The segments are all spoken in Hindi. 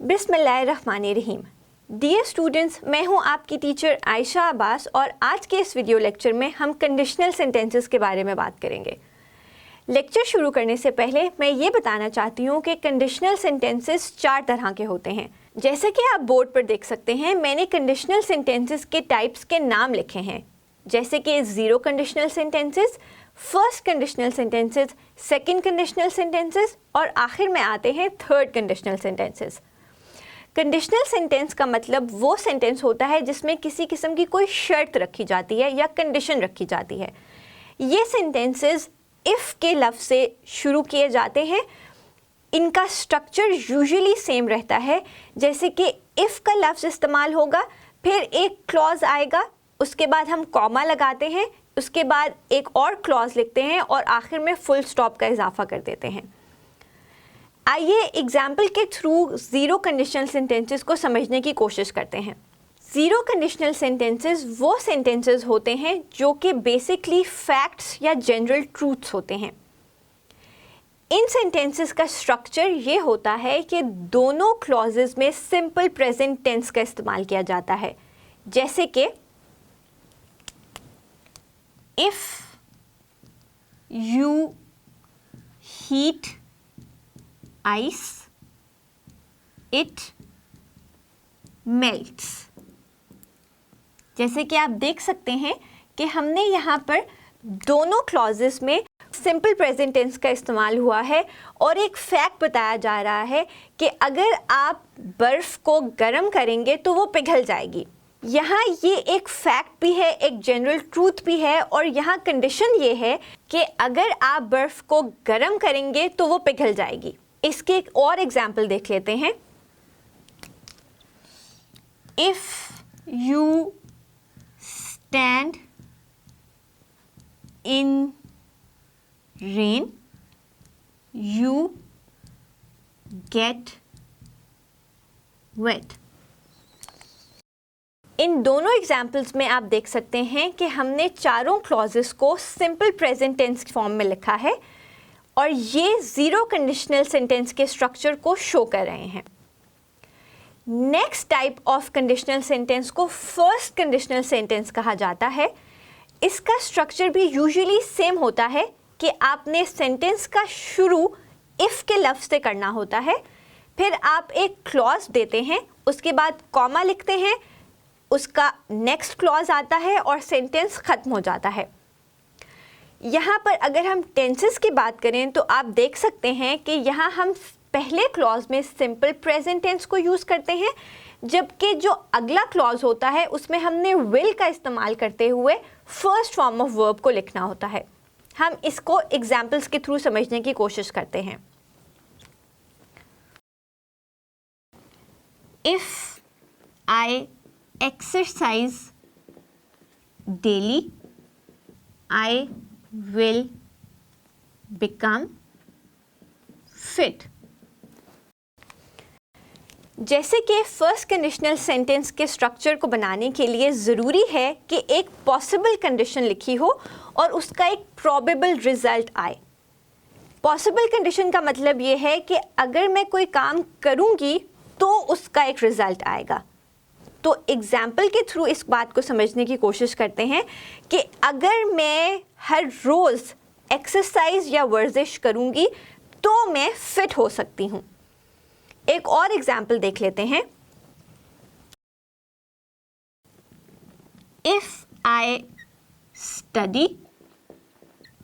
बिस्मिल्लाहिर्रहमानिर्रहीम। डियर स्टूडेंट्स, मैं हूं आपकी टीचर आयशा अब्बास और आज के इस वीडियो लेक्चर में हम कंडीशनल सेंटेंसेस के बारे में बात करेंगे। लेक्चर शुरू करने से पहले मैं ये बताना चाहती हूँ कि कंडीशनल सेंटेंसेस 4 तरह के होते हैं। जैसे कि आप बोर्ड पर देख सकते हैं, मैंने कंडीशनल सेंटेंसेस के टाइप्स के नाम लिखे हैं, जैसे कि zero conditional sentences, first conditional sentences, second conditional sentences और आखिर में आते हैं third conditional sentences. Conditional sentence का मतलब वो सेंटेंस होता है जिसमें किसी किस्म की कोई शर्त रखी जाती है या कंडीशन रखी जाती है। ये सेंटेंसेस इफ़ के लफ्ज़ से शुरू किए जाते हैं। इनका स्ट्रक्चर यूजुअली सेम रहता है, जैसे कि इफ़ का लफ्ज़ इस्तेमाल होगा, फिर एक क्लॉज आएगा, उसके बाद हम कॉमा लगाते हैं, उसके बाद एक और क्लॉज लिखते हैं और आखिर में फुल स्टॉप का इजाफा कर देते हैं। आइए एग्जाम्पल के थ्रू ज़ीरो कंडीशनल सेंटेंसेस को समझने की कोशिश करते हैं। ज़ीरो कंडीशनल सेंटेंसेस वो सेंटेंसेस होते हैं जो कि बेसिकली फैक्ट्स या जनरल ट्रूथ्स होते हैं। इन सेंटेंसेस का स्ट्रक्चर ये होता है कि दोनों क्लॉजेस में सिंपल प्रेजेंट टेंस का इस्तेमाल किया जाता है, जैसे कि if you heat ice it melts. जैसे कि आप देख सकते हैं कि हमने यहाँ पर दोनों क्लॉजेस में सिंपल प्रेजेंट टेंस का इस्तेमाल हुआ है और एक फैक्ट बताया जा रहा है कि अगर आप बर्फ़ को गर्म करेंगे तो वो पिघल जाएगी। यहाँ ये एक फैक्ट भी है, एक जनरल ट्रूथ भी है और यहाँ कंडीशन ये है कि अगर आप बर्फ़ को गर्म करेंगे तो वो पिघल जाएगी। इसके एक और एग्जाम्पल देख लेते हैं। If you stand in rain you get wet. इन दोनों एग्जाम्पल्स में आप देख सकते हैं कि हमने चारों क्लॉजेस को सिंपल प्रेजेंट टेंस फॉर्म में लिखा है और ये ज़ीरो कंडीशनल सेंटेंस के स्ट्रक्चर को शो कर रहे हैं। Next type of conditional sentence को फर्स्ट कंडीशनल सेंटेंस कहा जाता है। इसका स्ट्रक्चर भी यूजुअली सेम होता है कि आपने सेंटेंस का शुरू इफ़ के लफ्ज़ से करना होता है, फिर आप एक क्लॉज देते हैं, उसके बाद कॉमा लिखते हैं, उसका नेक्स्ट क्लॉज आता है और सेंटेंस ख़त्म हो जाता है। यहाँ पर अगर हम टेंसेस की बात करें तो आप देख सकते हैं कि यहाँ हम पहले क्लॉज में सिंपल प्रेजेंट टेंस को यूज़ करते हैं, जबकि जो अगला क्लॉज होता है उसमें हमने विल का इस्तेमाल करते हुए फर्स्ट फॉर्म ऑफ वर्ब को लिखना होता है। हम इसको एग्जाम्पल्स के थ्रू समझने की कोशिश करते हैं। If I exercise daily I will become fit। जैसे कि फर्स्ट कंडीशनल सेंटेंस के स्ट्रक्चर को बनाने के लिए ज़रूरी है कि एक पॉसिबल कंडीशन लिखी हो और उसका एक प्रोबेबल रिजल्ट आए। पॉसिबल कंडीशन का मतलब ये है कि अगर मैं कोई काम करूँगी तो उसका एक रिज़ल्ट आएगा। तो एग्जाम्पल के थ्रू इस बात को समझने की कोशिश करते हैं कि अगर मैं हर रोज़ एक्सरसाइज या वर्जिश करूँगी तो मैं फिट हो सकती हूँ। एक और एग्जाम्पल देख लेते हैं। If I study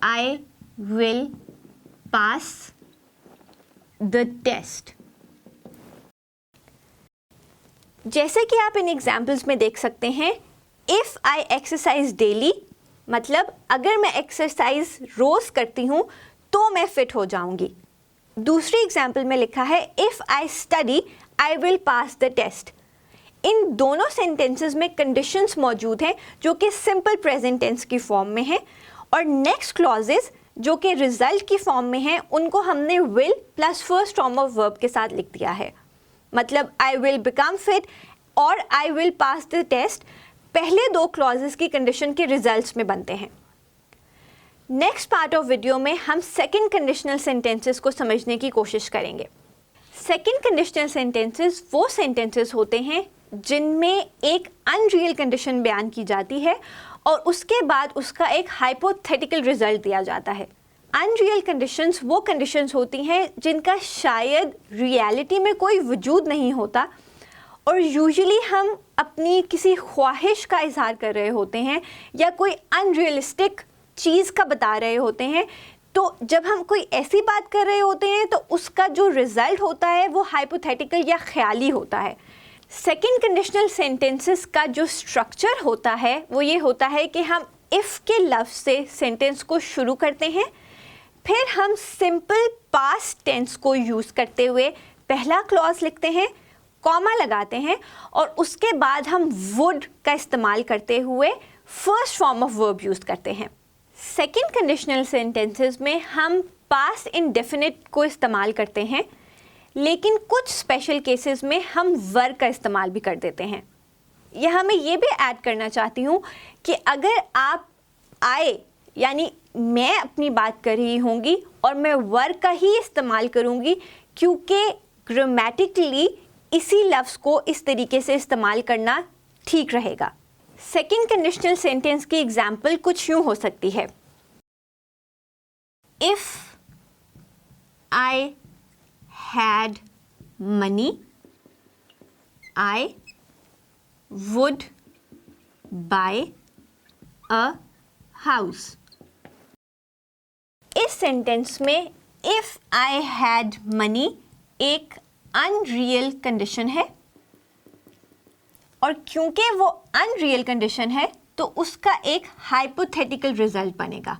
I will pass the test. जैसे कि आप इन एग्जाम्पल्स में देख सकते हैं, इफ़ आई एक्सरसाइज डेली मतलब अगर मैं एक्सरसाइज रोज़ करती हूँ तो मैं फिट हो जाऊँगी। दूसरी एग्जाम्पल में लिखा है if I study I will pass the test. इन दोनों सेंटेंसेस में कंडीशंस मौजूद हैं जो कि सिंपल प्रेजेंट टेंस की फॉर्म में हैं और नेक्स्ट क्लॉजेस जो कि रिजल्ट की फॉर्म में हैं उनको हमने will plus first form of verb के साथ लिख दिया है। मतलब आई विल बिकम फिट और I will pass the test पहले दो क्लॉजेस की कंडीशन के रिजल्ट्स में बनते हैं। नेक्स्ट पार्ट ऑफ वीडियो में हम सेकंड कंडीशनल सेंटेंसेस को समझने की कोशिश करेंगे। सेकंड कंडीशनल सेंटेंसेस वो सेंटेंसेस होते हैं जिनमें एक अनरियल कंडीशन बयान की जाती है और उसके बाद उसका एक हाइपोथेटिकल रिजल्ट दिया जाता है। अनरियल कंडीशंस वो कंडीशंस होती हैं जिनका शायद रियलिटी में कोई वजूद नहीं होता और यूजुअली हम अपनी किसी ख्वाहिश का इजहार कर रहे होते हैं या कोई अनरियलिस्टिक चीज़ का बता रहे होते हैं। तो जब हम कोई ऐसी बात कर रहे होते हैं तो उसका जो रिज़ल्ट होता है वो हाइपोथेटिकल या ख्याली होता है। सेकंड कंडीशनल सेंटेंसेस का जो स्ट्रक्चर होता है वो ये होता है कि हम इफ़ के लफ्ज़ से सेंटेंस को शुरू करते हैं, फिर हम सिंपल पास्ट टेंस को यूज़ करते हुए पहला क्लॉज लिखते हैं, कॉमा लगाते हैं और उसके बाद हम वुड का इस्तेमाल करते हुए first form of verb use करते हैं। सेकंड कंडीशनल सेंटेंसेस में हम पास्ट इंडेफिनिट को इस्तेमाल करते हैं, लेकिन कुछ स्पेशल केसेस में हम वर्ब का इस्तेमाल भी कर देते हैं। यहाँ मैं ये भी ऐड करना चाहती हूँ कि अगर आप आए यानी मैं अपनी बात कर रही होंगी और मैं वर्ब का ही इस्तेमाल करूँगी क्योंकि ग्रामेटिकली इसी लफ्ज़ को इस तरीके से इस्तेमाल करना ठीक रहेगा। सेकंड कंडीशनल सेंटेंस की एग्जाम्पल कुछ यूँ हो सकती है, if I had money, I would buy a house. इस सेंटेंस में if I had money एक अनरियल कंडीशन है और क्योंकि वो अनरियल कंडीशन है तो उसका एक हाइपोथेटिकल रिजल्ट बनेगा।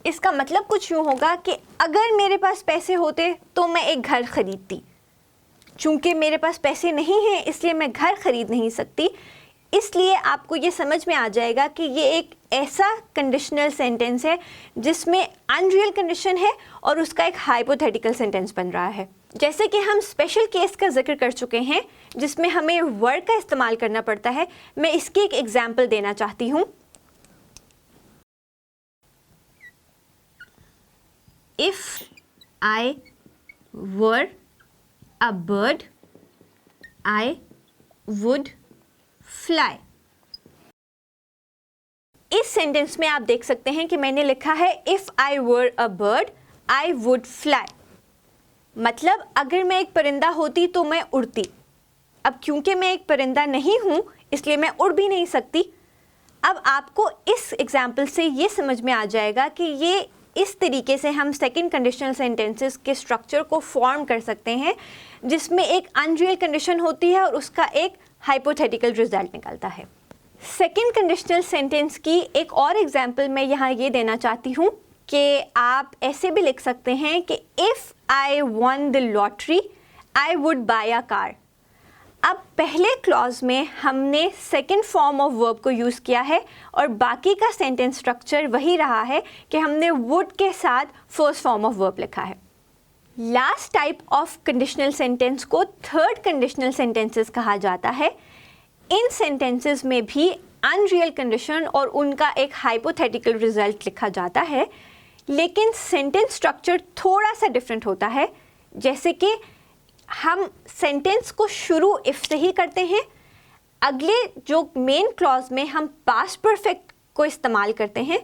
इसका मतलब कुछ यूँ होगा कि अगर मेरे पास पैसे होते तो मैं एक घर खरीदती, चूँकि मेरे पास पैसे नहीं हैं इसलिए मैं घर खरीद नहीं सकती। इसलिए आपको ये समझ में आ जाएगा कि ये एक ऐसा कंडीशनल सेंटेंस है जिसमें अनरियल कंडीशन है और उसका एक हाइपोथेटिकल सेंटेंस बन रहा है। जैसे कि हम स्पेशल केस का जिक्र कर चुके हैं जिसमें हमें वर्ब का इस्तेमाल करना पड़ता है, मैं इसकी एक एग्जाम्पल देना चाहती हूँ। If I were a bird, I would fly. इस सेंटेंस में आप देख सकते हैं कि मैंने लिखा है If I were a bird, I would fly. मतलब अगर मैं एक परिंदा होती तो मैं उड़ती। अब क्योंकि मैं एक परिंदा नहीं हूँ इसलिए मैं उड़ भी नहीं सकती। अब आपको इस एग्जाम्पल से ये समझ में आ जाएगा कि ये इस तरीके से हम सेकंड कंडीशनल सेंटेंसेस के स्ट्रक्चर को फॉर्म कर सकते हैं जिसमें एक अनरियल कंडीशन होती है और उसका एक हाइपोथेटिकल रिजल्ट निकलता है। सेकंड कंडीशनल सेंटेंस की एक और एग्जांपल मैं यहाँ ये देना चाहती हूँ कि आप ऐसे भी लिख सकते हैं कि if I one the lottery I would buy a car. अब पहले क्लॉज में हमने सेकंड फॉर्म ऑफ वर्ब को यूज़ किया है और बाकी का सेंटेंस स्ट्रक्चर वही रहा है कि हमने वुड के साथ फर्स्ट फॉर्म ऑफ वर्ब लिखा है। Last type of conditional sentence को थर्ड कंडीशनल सेंटेंसेस कहा जाता है। इन सेंटेंसेस में भी अनरियल कंडीशन और उनका एक हाइपोथेटिकल रिजल्ट लिखा जाता है, लेकिन सेंटेंस स्ट्रक्चर थोड़ा सा डिफरेंट होता है। जैसे कि हम सेंटेंस को शुरू इफ़ से ही करते हैं, अगले जो मेन क्लॉज में हम पास्ट परफेक्ट को इस्तेमाल करते हैं,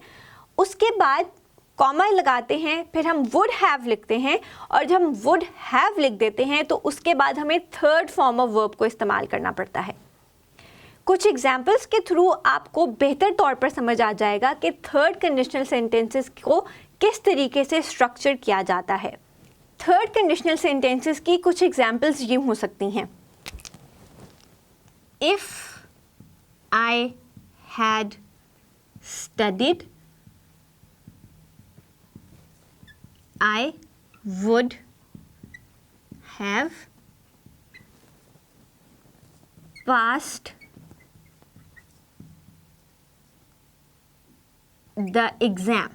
उसके बाद कॉमा लगाते हैं, फिर हम वुड हैव लिखते हैं और जब हम वुड हैव लिख देते हैं तो उसके बाद हमें थर्ड फॉर्म ऑफ वर्ब को इस्तेमाल करना पड़ता है। कुछ एग्जाम्पल्स के थ्रू आपको बेहतर तौर पर समझ आ जाएगा कि थर्ड कंडीशनल सेंटेंसेस को किस तरीके से स्ट्रक्चर किया जाता है। थर्ड कंडीशनल सेंटेंसेस की कुछ एग्जाम्पल्स ये हो सकती हैं, if I had studied I would have passed the exam.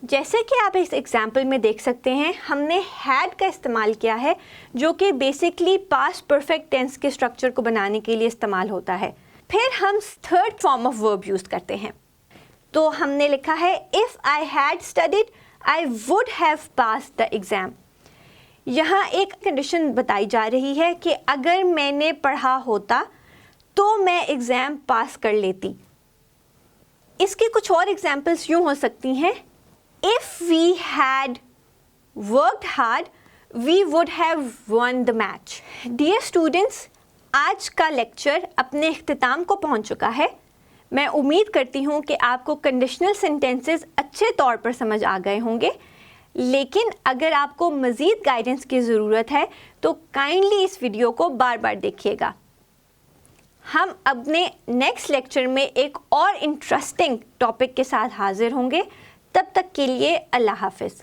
जैसे कि आप इस एग्जाम्पल में देख सकते हैं, हमने हैड का इस्तेमाल किया है जो कि बेसिकली पास्ट परफेक्ट टेंस के स्ट्रक्चर को बनाने के लिए इस्तेमाल होता है। फिर हम third form of verb use करते हैं। तो हमने लिखा है if I had studied I would have passed the exam. यहाँ एक कंडीशन बताई जा रही है कि अगर मैंने पढ़ा होता तो मैं एग्ज़ाम पास कर लेती। इसकी कुछ और एग्जाम्पल्स यूँ हो सकती हैं, if we had worked hard we would have won the match. Dear students, आज का लेक्चर अपने इख्तिताम को पहुँच चुका है। मैं उम्मीद करती हूँ कि आपको कंडीशनल सेंटेंसेस अच्छे तौर पर समझ आ गए होंगे, लेकिन अगर आपको मज़ीद गाइडेंस की ज़रूरत है तो काइंडली इस वीडियो को बार बार देखिएगा। हम अपने नेक्स्ट लेक्चर में एक और इंटरेस्टिंग टॉपिक के साथ हाजिर होंगे। तब तक के लिए अल्लाह हाफ़िज़।